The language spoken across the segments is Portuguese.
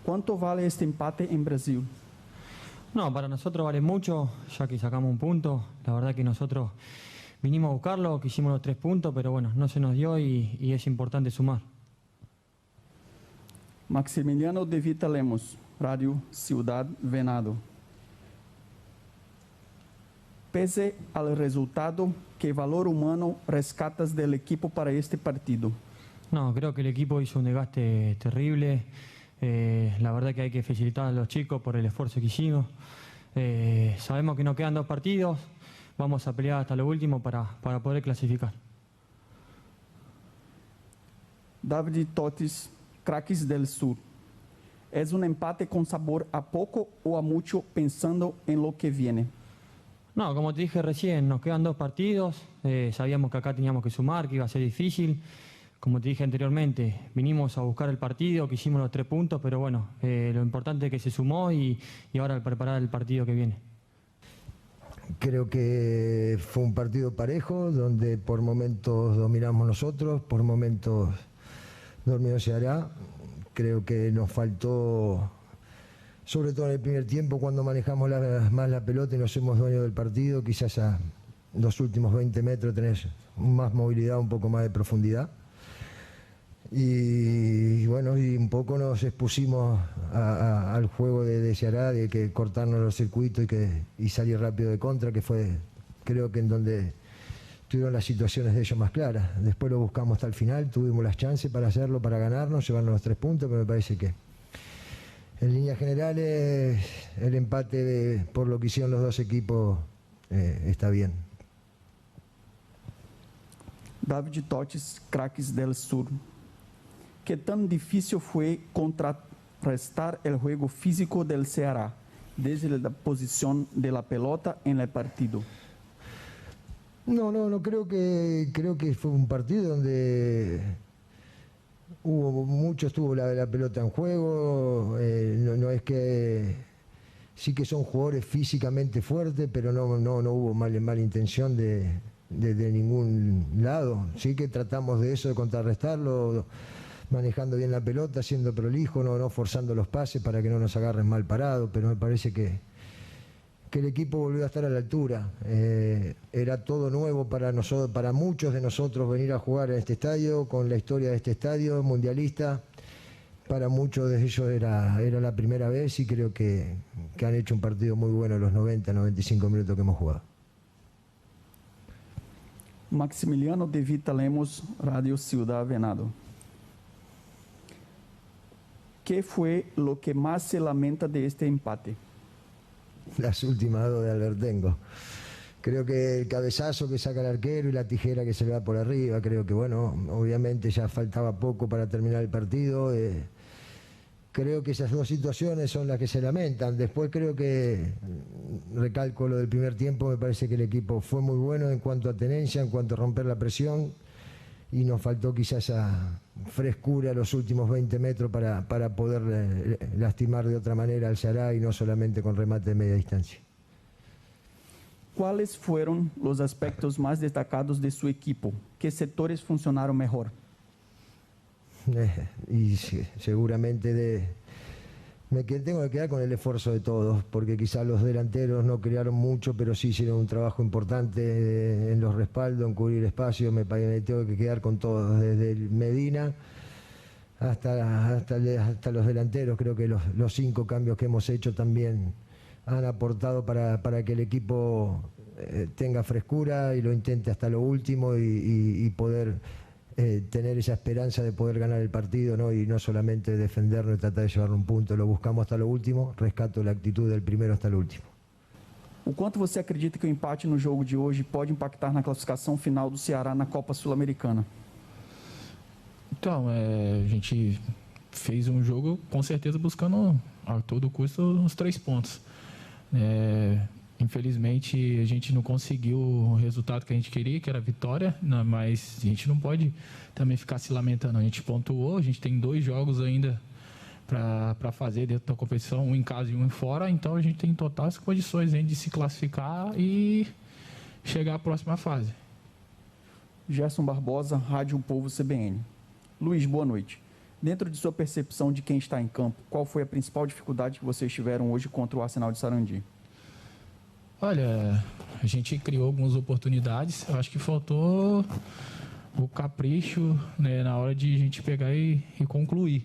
¿Cuánto vale este empate en Brasil? No, para nosotros vale mucho, ya que sacamos un punto. La verdad que nosotros vinimos a buscarlo, quisimos los 3 puntos, pero bueno, no se nos dio y es importante sumar. Maximiliano de Vita Lemos, Radio Ciudad Venado. Pese al resultado, ¿qué valor humano rescatas del equipo para este partido? No, creo que el equipo hizo un desgaste terrible. La verdad que hay que felicitar a los chicos por el esfuerzo que hicimos. Sabemos que nos quedan 2 partidos. Vamos a pelear hasta lo último para poder clasificar. David Totis, Craques del Sur. ¿Es un empate con sabor a poco o a mucho pensando en lo que viene? No, como te dije recién, nos quedan 2 partidos. Sabíamos que acá teníamos que sumar, que iba a ser difícil. Como te dije anteriormente, vinimos a buscar el partido, que hicimos los 3 puntos, pero bueno, lo importante es que se sumó y ahora preparar el partido que viene. Creo que fue un partido parejo, donde por momentos dominamos nosotros, por momentos dominó Ceará. Creo que nos faltó, sobre todo en el primer tiempo, cuando manejamos más la pelota y nos hemos dueños del partido, quizás a los últimos 20 metros tenés más movilidad, un poco más de profundidad. Y bueno, y un poco nos expusimos al juego de Ceará, de que cortarnos los circuitos y salir rápido de contra, que fue, creo que en donde tuvieron las situaciones de ellos más claras. Después lo buscamos hasta el final, tuvimos las chances para hacerlo, para ganarnos, llevarnos los 3 puntos, pero me parece que en líneas generales el empate por lo que hicieron los 2 equipos está bien. David Totis, Craques del Sur. ¿Qué tan difícil fue contrarrestar el juego físico del Ceará desde la posición de la pelota en el partido? No, creo que fue un partido donde estuvo la pelota en juego. No es que sí que son jugadores físicamente fuertes, pero no hubo mala intención de ningún lado. Sí que tratamos de eso, de contrarrestarlo, manejando bien la pelota, siendo prolijo, no forzando los pases para que no nos agarren mal parados, pero me parece que el equipo volvió a estar a la altura. Era todo nuevo para nosotros, para muchos de nosotros, venir a jugar en este estadio, con la historia de este estadio mundialista. Para muchos de ellos era la primera vez y creo que han hecho un partido muy bueno los 90-95 minutos que hemos jugado. Maximiliano de Vita Lemos, Radio Ciudad Venado. ¿Qué fue lo que más se lamenta de este empate? Las últimas 2 de Albertengo. Creo que el cabezazo que saca el arquero y la tijera que se le va por arriba, creo que bueno, obviamente ya faltaba poco para terminar el partido. Creo que esas 2 situaciones son las que se lamentan. Después creo que, recalco lo del primer tiempo, me parece que el equipo fue muy bueno en cuanto a tenencia, en cuanto a romper la presión, y nos faltó quizás esa frescura los últimos 20 metros para poder lastimar de otra manera al Ceará y no solamente con remate de media distancia. ¿Cuáles fueron los aspectos más destacados de su equipo? ¿Qué sectores funcionaron mejor? Y seguramente tengo que quedar con el esfuerzo de todos, porque quizás los delanteros no crearon mucho, pero sí hicieron un trabajo importante en los respaldos, en cubrir espacio. Me tengo que quedar con todos, desde el Medina hasta los delanteros. Creo que los 5 cambios que hemos hecho también han aportado para que el equipo tenga frescura y lo intente hasta lo último y poder tener esa esperanza de poder ganar el partido, ¿no? Y no solamente defenderlo y tratar de llevarlo un punto. Lo buscamos hasta lo último. Rescato la actitud del primero hasta lo último. O quanto você acredita que o empate no jogo de hoje pode impactar na classificação final do Ceará na Copa Sul-Americana? Então, a gente fez um jogo com certeza buscando a todo custo os 3 pontos. Infelizmente a gente não conseguiu o resultado que a gente queria, que era a vitória, mas a gente não pode também ficar se lamentando. A gente pontuou, a gente tem 2 jogos ainda para fazer dentro da competição, um em casa e um fora, então a gente tem totais condições de se classificar e chegar à próxima fase. Gerson Barbosa, Rádio Povo CBN. Luiz, boa noite. Dentro de sua percepção de quem está em campo, qual foi a principal dificuldade que vocês tiveram hoje contra o Arsenal de Sarandi? Olha, a gente criou algumas oportunidades. Eu acho que faltou o capricho, né, na hora de a gente pegar e concluir,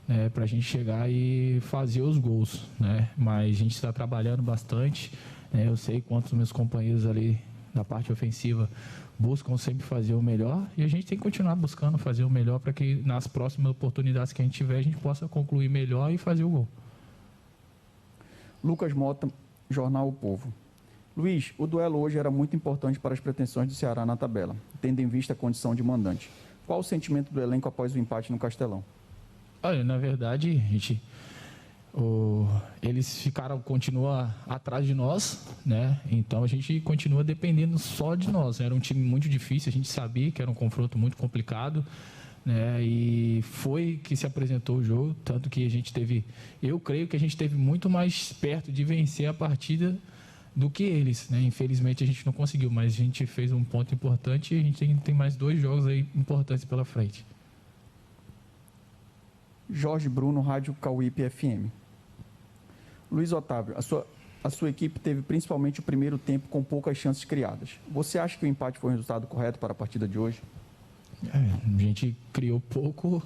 né, para a gente chegar e fazer os gols, né? Mas a gente está trabalhando bastante, né? Eu sei quantos meus companheiros ali da parte ofensiva buscam sempre fazer o melhor e a gente tem que continuar buscando fazer o melhor para que nas próximas oportunidades que a gente tiver a gente possa concluir melhor e fazer o gol. Lucas Mota, Jornal O Povo. Luiz, o duelo hoje era muito importante para as pretensões do Ceará na tabela, tendo em vista a condição de mandante. Qual o sentimento do elenco após o empate no Castelão? Olha, na verdade, eles continuam atrás de nós, né? Então a gente continua dependendo só de nós. Era um time muito difícil, a gente sabia que era um confronto muito complicado, né? E foi que se apresentou o jogo, tanto que eu creio que a gente teve muito mais perto de vencer a partida do que eles, né? Infelizmente a gente não conseguiu, mas a gente fez um ponto importante e a gente tem mais 2 jogos aí importantes pela frente. Jorge Bruno, Rádio Cauípe FM. Luiz Otávio, a sua equipe teve principalmente o primeiro tempo com poucas chances criadas. Você acha que o empate foi o resultado correto para a partida de hoje? A gente criou pouco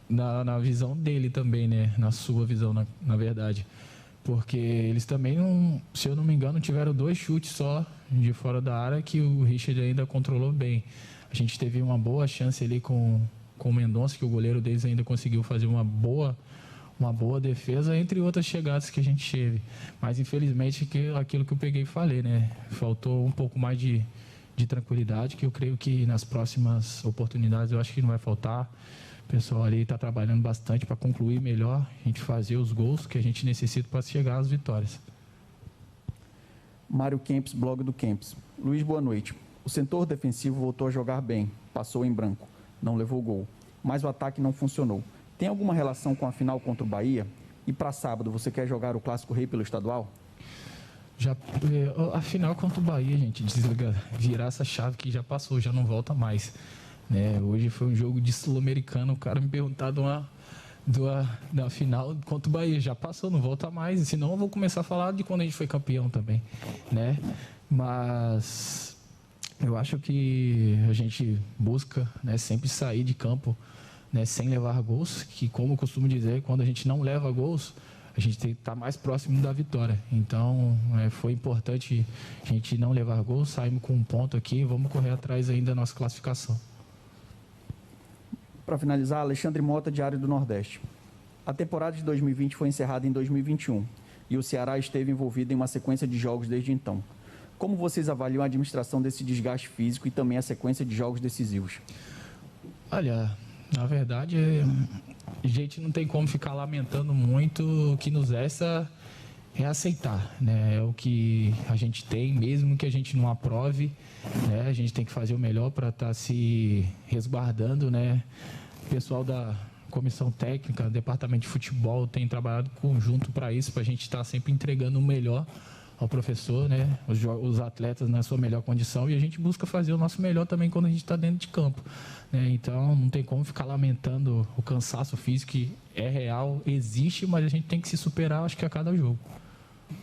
na visão dele também, né? Na sua visão, na verdade. Porque eles também, se eu não me engano, tiveram 2 chutes só de fora da área que o Richard ainda controlou bem. A gente teve uma boa chance ali com o Mendonça, que o goleiro deles ainda conseguiu fazer uma boa defesa, entre outras chegadas que a gente teve. Mas, infelizmente, aquilo que eu peguei e falei, né? Faltou um pouco mais de tranquilidade, que eu creio que nas próximas oportunidades eu acho que não vai faltar. O pessoal ali está trabalhando bastante para concluir melhor, a gente fazer os gols que a gente necessita para chegar às vitórias. Mário Kempis, blog do Kempis. Luiz, boa noite. O setor defensivo voltou a jogar bem, passou em branco, não levou gol, mas o ataque não funcionou. Tem alguma relação com a final contra o Bahia? E para sábado, você quer jogar o Clássico Rei pelo estadual? A final contra o Bahia, gente, virar essa chave que já passou, já não volta mais. Né? Hoje foi um jogo de sul-americano, o cara me perguntar da final contra o Bahia, já passou, não volta mais, senão eu vou começar a falar de quando a gente foi campeão também, né? Mas eu acho que a gente busca, né, sempre sair de campo, né, sem levar gols, que como eu costumo dizer, quando a gente não leva gols, a gente tem que estar mais próximo da vitória. Então, foi importante a gente não levar gols, saímos com um ponto aqui, vamos correr atrás ainda da nossa classificação. Para finalizar, Alexandre Mota, Diário do Nordeste. A temporada de 2020 foi encerrada em 2021 e o Ceará esteve envolvido em uma sequência de jogos desde então. Como vocês avaliam a administração desse desgaste físico e também a sequência de jogos decisivos? Olha, na verdade, a gente não tem como ficar lamentando muito. O que nos resta é aceitar, né? É o que a gente tem, mesmo que a gente não aprove, né? A gente tem que fazer o melhor para estar se resguardando, né? O pessoal da comissão técnica, departamento de futebol tem trabalhado conjunto para isso, para a gente estar sempre entregando o melhor ao professor, né? Os atletas na sua melhor condição, e a gente busca fazer o nosso melhor também quando a gente está dentro de campo, né? Então não tem como ficar lamentando o cansaço físico, que é real, existe, mas a gente tem que se superar, acho que a cada jogo.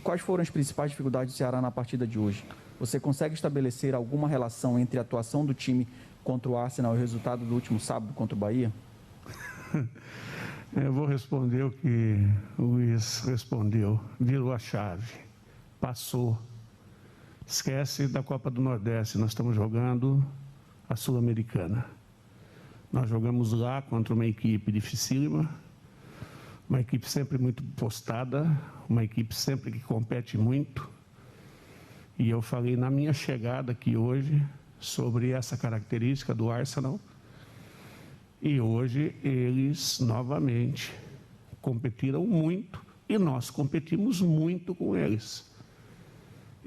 Quais foram as principais dificuldades do Ceará na partida de hoje? Você consegue estabelecer alguma relação entre a atuação do time contra o Arsenal e o resultado do último sábado contra o Bahia? Eu vou responder o que o Luiz respondeu. Virou a chave. Passou. Esquece da Copa do Nordeste. Nós estamos jogando a Sul-Americana. Nós jogamos lá contra uma equipe dificílima, uma equipe sempre muito postada, uma equipe sempre que compete muito. E eu falei na minha chegada aqui hoje sobre essa característica do Arsenal. E hoje eles novamente competiram muito e nós competimos muito com eles.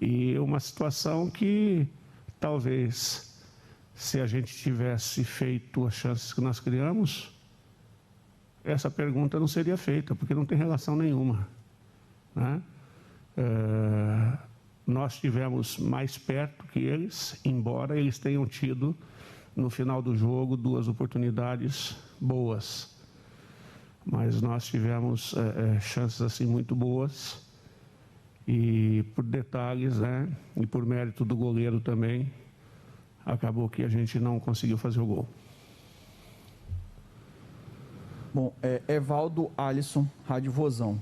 E uma situação que talvez, se a gente tivesse feito as chances que nós criamos, essa pergunta não seria feita, porque não tem relação nenhuma, né? Nós estivemos mais perto que eles, embora eles tenham tido, no final do jogo, 2 oportunidades boas. mas nós tivemos chances assim muito boas e por detalhes, né, e por mérito do goleiro também, acabou que a gente não conseguiu fazer o gol. Bom, Evaldo Alisson, Rádio Vozão.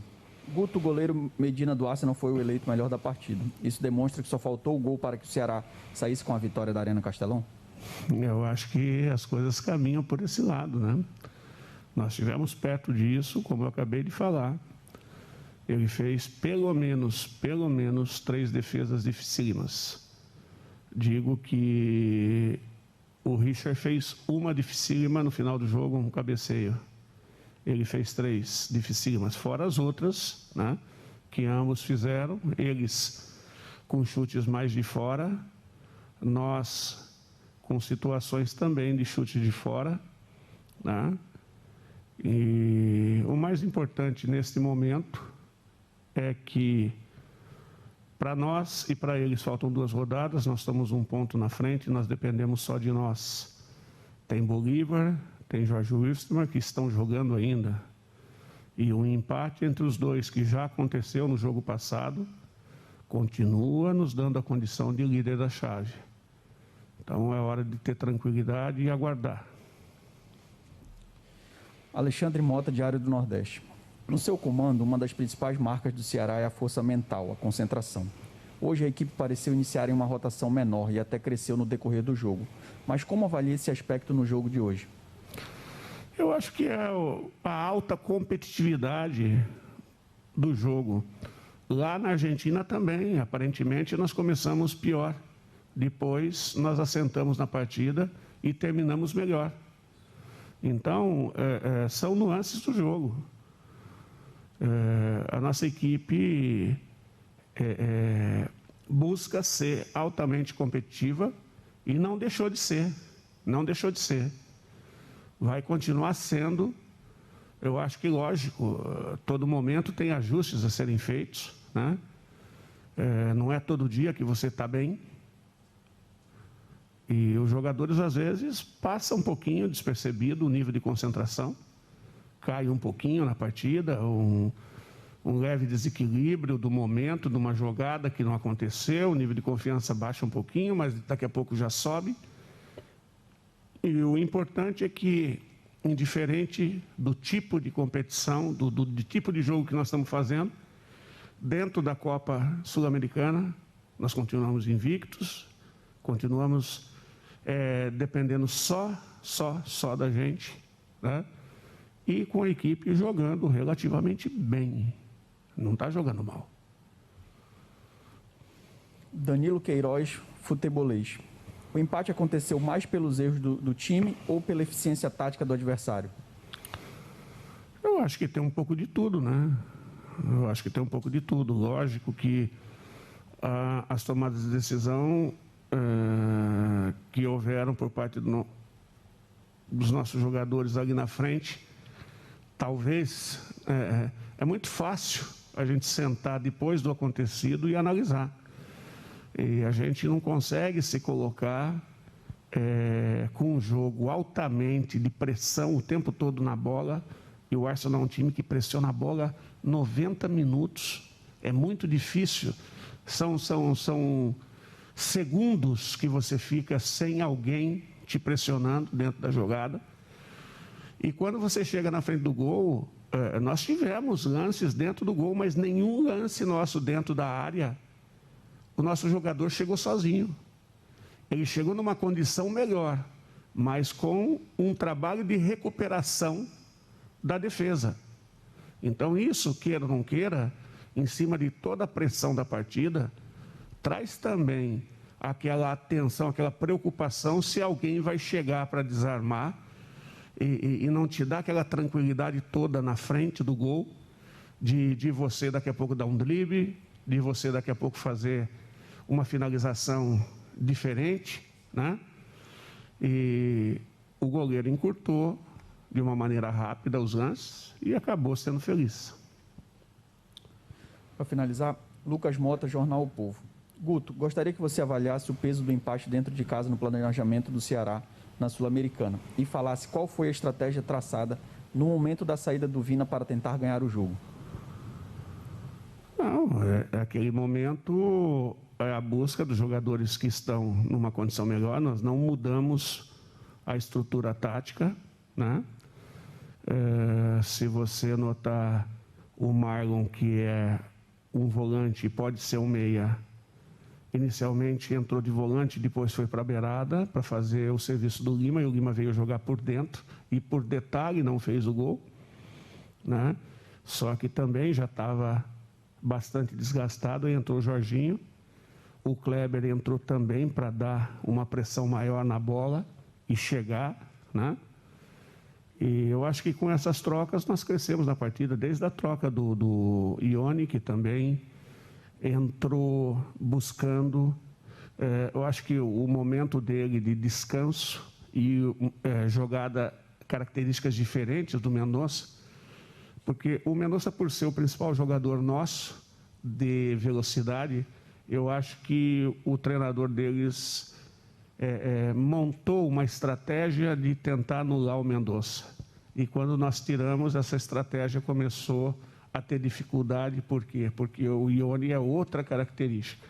Guto, goleiro Medina do Arsenal, foi o eleito melhor da partida. Isso demonstra que só faltou o gol para que o Ceará saísse com a vitória da Arena Castelão? Eu acho que as coisas caminham por esse lado, né? Nós estivemos perto disso, como eu acabei de falar. Ele fez pelo menos 3 defesas dificílimas. Digo que o Richard fez uma dificílima no final do jogo, um cabeceio. Ele fez 3 dificílimas, fora as outras, né, que ambos fizeram. Eles com chutes mais de fora, nós com situações também de chute de fora, né? E o mais importante neste momento é que para nós e para eles faltam 2 rodadas, nós estamos 1 ponto na frente, nós dependemos só de nós. Tem Bolívar, tem Jorge Wilstermann que estão jogando ainda. E o empate entre os dois, que já aconteceu no jogo passado, continua nos dando a condição de líder da chave. Então é hora de ter tranquilidade e aguardar. Alexandre Mota, Diário do Nordeste. No seu comando, uma das principais marcas do Ceará é a força mental, a concentração. Hoje a equipe pareceu iniciar em uma rotação menor e até cresceu no decorrer do jogo. Mas como avalia esse aspecto no jogo de hoje? Eu acho que é a alta competitividade do jogo. Lá na Argentina também, aparentemente, nós começamos pior. Depois, nós assentamos na partida e terminamos melhor. Então, são nuances do jogo. A nossa equipe busca ser altamente competitiva e não deixou de ser. Não deixou de ser. Vai continuar sendo. Eu acho que, lógico, todo momento tem ajustes a serem feitos, né? Não é todo dia que você está bem. E os jogadores, às vezes, passam um pouquinho despercebido o nível de concentração, cai um pouquinho na partida, um leve desequilíbrio do momento, de uma jogada que não aconteceu, o nível de confiança baixa um pouquinho, mas daqui a pouco já sobe. E o importante é que, indiferente do tipo de competição, do tipo de jogo que nós estamos fazendo, dentro da Copa Sul-Americana, nós continuamos invictos, continuamos dependendo só da gente, né? E com a equipe jogando relativamente bem, não está jogando mal. Danilo Queiroz, futebolês. O empate aconteceu mais pelos erros do time ou pela eficiência tática do adversário? Eu acho que tem um pouco de tudo, né? Eu acho que tem um pouco de tudo. Lógico que as tomadas de decisão que houveram por parte dos nossos jogadores ali na frente, talvez é muito fácil a gente sentar depois do acontecido e analisar. E a gente não consegue se colocar com um jogo altamente de pressão o tempo todo na bola. E o Arsenal é um time que pressiona a bola 90 minutos. É muito difícil. São segundos que você fica sem alguém te pressionando dentro da jogada. E quando você chega na frente do gol, nós tivemos lances dentro do gol, mas nenhum lance nosso dentro da área, o nosso jogador chegou sozinho. Ele chegou numa condição melhor, mas com um trabalho de recuperação da defesa. Então isso, queira ou não queira, em cima de toda a pressão da partida, traz também aquela atenção, aquela preocupação se alguém vai chegar para desarmar e não te dá aquela tranquilidade toda na frente do gol, de você daqui a pouco dar um drible, de você daqui a pouco fazer uma finalização diferente, né? E o goleiro encurtou de uma maneira rápida os lances e acabou sendo feliz. Para finalizar, Lucas Mota, Jornal O Povo. Guto, gostaria que você avaliasse o peso do empate dentro de casa no planejamento do Ceará na Sul-Americana e falasse qual foi a estratégia traçada no momento da saída do Vina para tentar ganhar o jogo? Não, aquele momento é a busca dos jogadores que estão numa condição melhor. Nós não mudamos a estrutura tática, né? Se você notar, o Marlon, que é um volante, pode ser um meia, inicialmente entrou de volante, depois foi para a beirada para fazer o serviço do Lima, e o Lima veio jogar por dentro e, por detalhe, não fez o gol, né? Só que também já estava bastante desgastado, e entrou o Jorginho. O Kleber entrou também para dar uma pressão maior na bola e chegar, né? E eu acho que com essas trocas nós crescemos na partida, desde a troca do Ione, que também entrou buscando. Eu acho que o momento dele de descanso e jogada, características diferentes do Mendonça, porque o Mendonça, por ser o principal jogador nosso de velocidade, eu acho que o treinador deles montou uma estratégia de tentar anular o Mendonça. E quando nós tiramos, essa estratégia começou a ter dificuldade. Por quê? Porque o Ione é outra característica.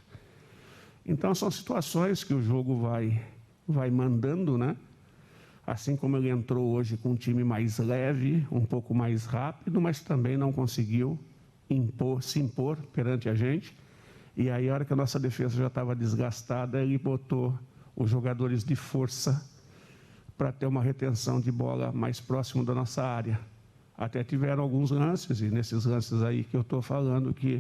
Então, são situações que o jogo vai mandando, né? Assim como ele entrou hoje com um time mais leve, um pouco mais rápido, mas também não conseguiu se impor perante a gente. E aí, a hora que a nossa defesa já estava desgastada, ele botou os jogadores de força para ter uma retenção de bola mais próximo da nossa área. Até tiveram alguns lances, e nesses lances aí que eu estou falando, que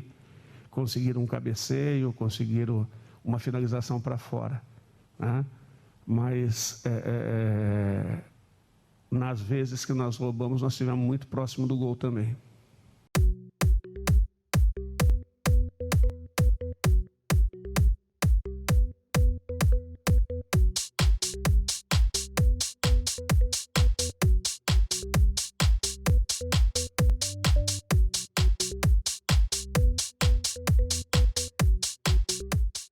conseguiram um cabeceio, conseguiram uma finalização para fora, né? Mas nas vezes que nós roubamos, nós estivemos muito próximo do gol também.